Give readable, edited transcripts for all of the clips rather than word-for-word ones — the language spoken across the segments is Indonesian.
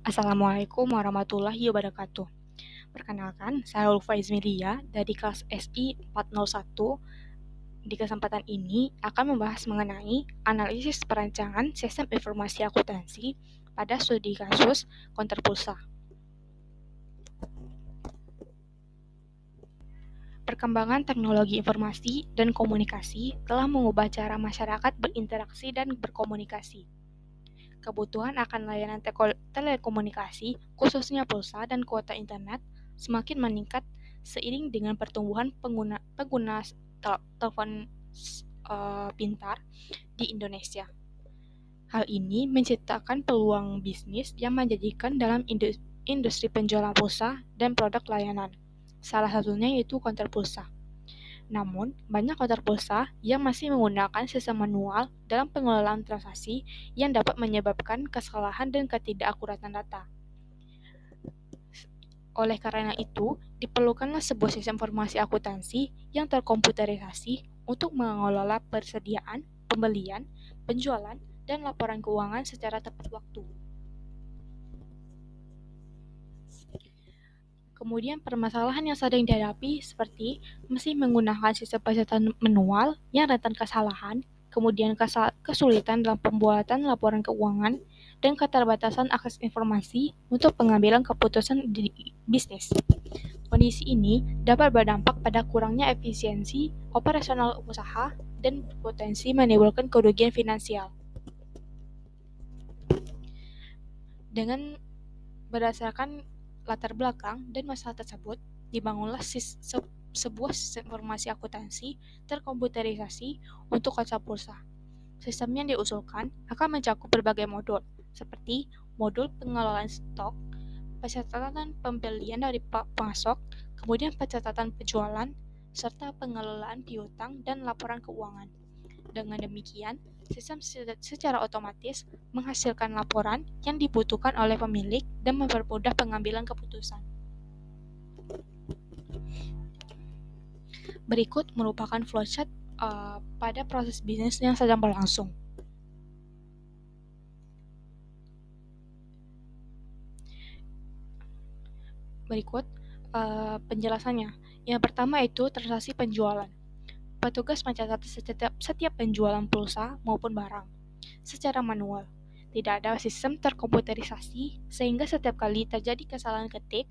Assalamualaikum warahmatullahi wabarakatuh. Perkenalkan, saya Ulfa Izmilia dari kelas SI 401. Di kesempatan ini akan membahas mengenai analisis perancangan sistem informasi akuntansi pada studi kasus kontrapulsa. Perkembangan teknologi informasi dan komunikasi telah mengubah cara masyarakat berinteraksi dan berkomunikasi. Kebutuhan akan layanan telekomunikasi, khususnya pulsa dan kuota internet, semakin meningkat seiring dengan pertumbuhan pengguna telepon pintar di Indonesia. Hal ini menciptakan peluang bisnis yang menjanjikan dalam industri penjualan pulsa dan produk layanan. Salah satunya yaitu konter pulsa. Namun, banyak konter pulsa yang masih menggunakan sistem manual dalam pengelolaan transaksi yang dapat menyebabkan kesalahan dan ketidakakuratan data. Oleh karena itu, diperlukanlah sebuah sistem informasi akuntansi yang terkomputerisasi untuk mengelola persediaan, pembelian, penjualan, dan laporan keuangan secara tepat waktu. Kemudian permasalahan yang sering dihadapi seperti masih menggunakan sistem pencatatan manual yang rentan kesalahan, kemudian kesulitan dalam pembuatan laporan keuangan, dan keterbatasan akses informasi untuk pengambilan keputusan di bisnis. Kondisi ini dapat berdampak pada kurangnya efisiensi operasional usaha dan berpotensi menimbulkan kerugian finansial. Dengan berdasarkan latar belakang dan masalah tersebut, dibangunlah sebuah sistem informasi akuntansi terkomputerisasi untuk kaca pulsa. Sistem yang diusulkan akan mencakup berbagai modul, seperti modul pengelolaan stok, pencatatan pembelian dari pemasok, kemudian pencatatan penjualan, serta pengelolaan piutang dan laporan keuangan. Dengan demikian, sistem secara otomatis menghasilkan laporan yang dibutuhkan oleh pemilik dan mempermudah pengambilan keputusan. Berikut merupakan flowchart pada proses bisnis yang sedang berlangsung. Berikut penjelasannya. Yang pertama itu transaksi penjualan. Petugas mencatat setiap penjualan pulsa maupun barang secara manual. Tidak ada sistem terkomputerisasi sehingga setiap kali terjadi kesalahan ketik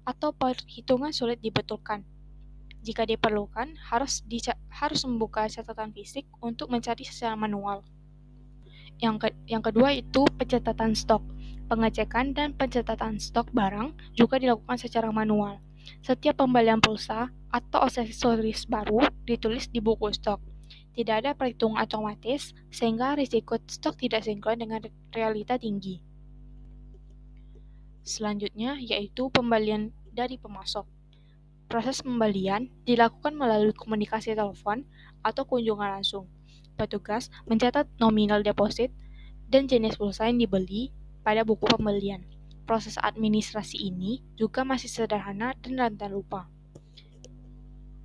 atau perhitungan sulit dibetulkan. Jika diperlukan, harus membuka catatan fisik untuk mencari secara manual. Yang kedua itu pencatatan stok. Pengecekan dan pencatatan stok barang juga dilakukan secara manual. Setiap pembelian pulsa atau aksesoris baru ditulis di buku stok. Tidak ada perhitungan otomatis, sehingga risiko stok tidak sinkron dengan realita tinggi. Selanjutnya yaitu pembelian dari pemasok. Proses pembelian dilakukan melalui komunikasi telepon atau kunjungan langsung. Petugas mencatat nominal deposit dan jenis pulsa yang dibeli pada buku pembelian. Proses administrasi ini juga masih sederhana dan rentan lupa.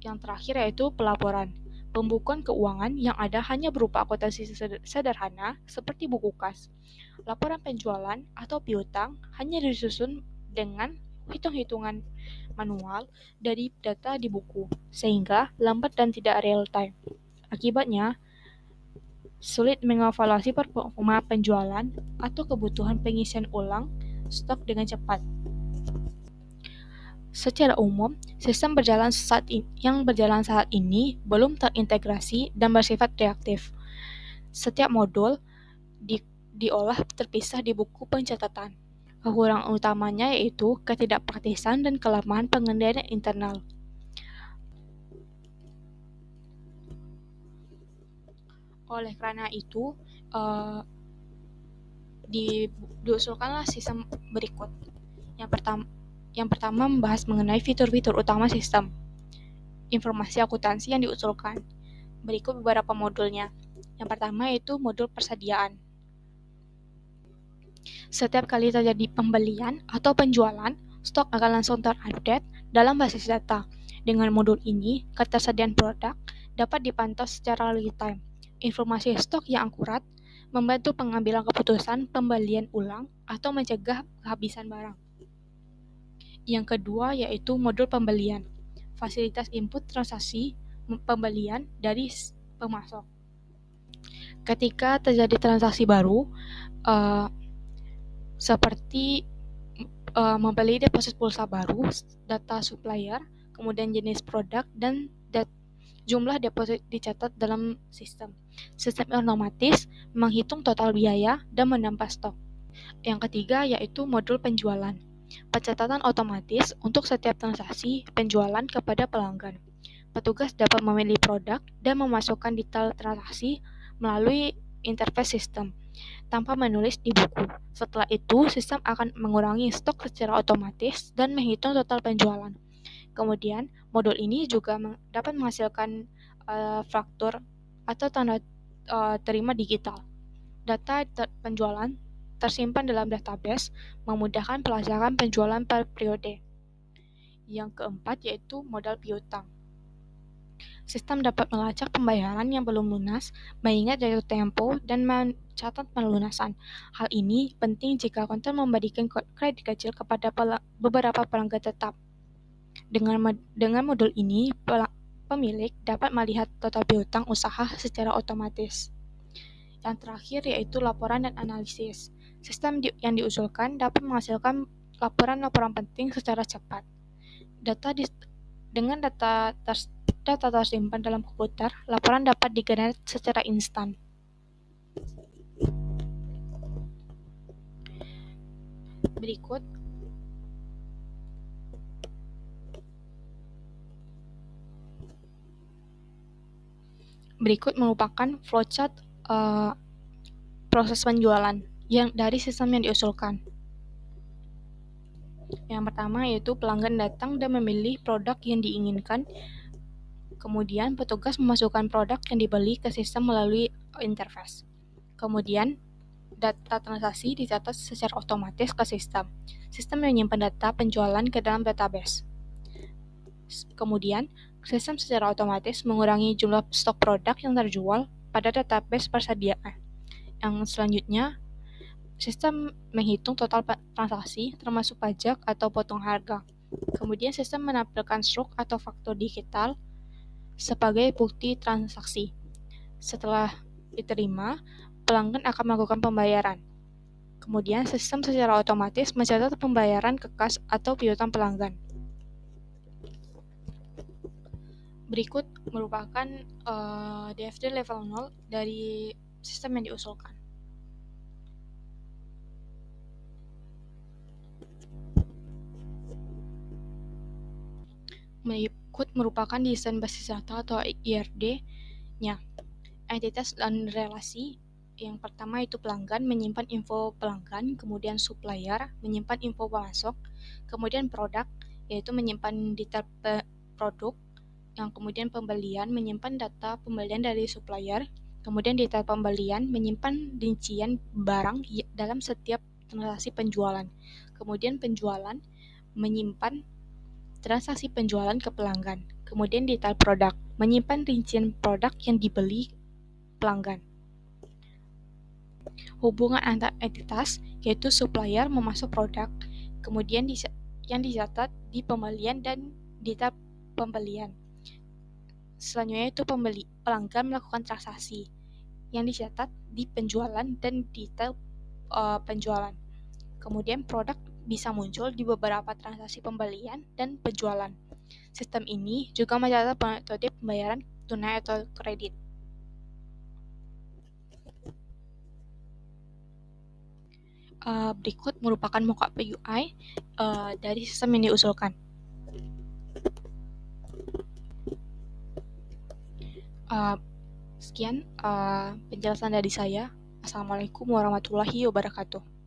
Yang terakhir yaitu pelaporan. Pembukuan keuangan yang ada hanya berupa akuntansi sederhana seperti buku kas. Laporan penjualan atau piutang hanya disusun dengan hitung-hitungan manual dari data di buku, sehingga lambat dan tidak real time. Akibatnya, sulit mengevaluasi performa penjualan atau kebutuhan pengisian ulang stok dengan cepat. Secara umum, sistem yang berjalan saat ini belum terintegrasi dan bersifat reaktif. Setiap modul diolah terpisah di buku pencatatan. Kekurangan utamanya yaitu ketidakpraktisan dan kelemahan pengendalian internal. Oleh karena itu, diusulkanlah sistem berikut. Yang pertama membahas mengenai fitur-fitur utama sistem informasi akuntansi yang diusulkan. Berikut beberapa modulnya. Yang pertama yaitu modul persediaan. Setiap kali terjadi pembelian atau penjualan, stok akan langsung terupdate dalam basis data. Dengan modul ini, ketersediaan produk dapat dipantau secara real time. Informasi stok yang akurat membantu pengambilan keputusan pembelian ulang atau mencegah kehabisan barang. Yang kedua yaitu modul pembelian, fasilitas input transaksi pembelian dari pemasok. Ketika terjadi transaksi baru, seperti membeli deposit pulsa baru, data supplier, kemudian jenis produk, dan jumlah deposit dicatat dalam sistem. Sistem otomatis menghitung total biaya dan menambah stok. Yang ketiga yaitu modul penjualan. Pencatatan otomatis untuk setiap transaksi penjualan kepada pelanggan. Petugas dapat memilih produk dan memasukkan detail transaksi melalui interface sistem tanpa menulis di buku. Setelah itu, sistem akan mengurangi stok secara otomatis dan menghitung total penjualan. Kemudian, modul ini juga dapat menghasilkan faktur atau tanda terima digital. Data penjualan tersimpan dalam database, memudahkan pelacakan penjualan per periode. Yang keempat yaitu modal piutang. Sistem dapat melacak pembayaran yang belum lunas, mengingat jatuh tempo, dan mencatat pelunasan. Hal ini penting jika konter memberikan kredit kecil kepada beberapa pelanggan tetap. Dengan modul ini, pemilik dapat melihat total piutang usaha secara otomatis. Yang terakhir yaitu laporan dan analisis. Sistem yang diusulkan dapat menghasilkan laporan-laporan penting secara cepat. Dengan data tersimpan dalam komputer, laporan dapat digenerate secara instan. Berikut merupakan flowchart proses penjualan yang dari sistem yang diusulkan. Yang pertama yaitu pelanggan datang dan memilih produk yang diinginkan. Kemudian petugas memasukkan produk yang dibeli ke sistem melalui interface. Kemudian data transaksi dicatat secara otomatis ke sistem. Sistem menyimpan data penjualan ke dalam database. Kemudian, sistem secara otomatis mengurangi jumlah stok produk yang terjual pada database persediaan. Yang selanjutnya, sistem menghitung total transaksi termasuk pajak atau potong harga. Kemudian sistem menampilkan struk atau faktur digital sebagai bukti transaksi. Setelah diterima, pelanggan akan melakukan pembayaran. Kemudian sistem secara otomatis mencatat pembayaran ke kas atau piutang pelanggan. Berikut merupakan DFD level 0 dari sistem yang diusulkan. Berikut merupakan desain basis data atau IRD-nya. Entitas dan relasi. Yang pertama itu pelanggan, menyimpan info pelanggan, kemudian supplier, menyimpan info pemasok, kemudian produk, yaitu menyimpan detail produk, yang kemudian pembelian, menyimpan data pembelian dari supplier, kemudian detail pembelian, menyimpan rincian barang dalam setiap transaksi penjualan, kemudian penjualan, menyimpan transaksi penjualan ke pelanggan, kemudian detail produk, menyimpan rincian produk yang dibeli pelanggan. Hubungan antar entitas, yaitu supplier memasuk produk, kemudian yang dicatat di pembelian dan detail pembelian. Selanjutnya itu pelanggan melakukan transaksi yang dicatat di penjualan dan detail penjualan. Kemudian produk bisa muncul di beberapa transaksi pembelian dan penjualan. Sistem ini juga mencatat metode pembayaran tunai atau kredit. Berikut merupakan mockup UI dari sistem yang diusulkan. Sekian penjelasan dari saya. Assalamualaikum warahmatullahi wabarakatuh.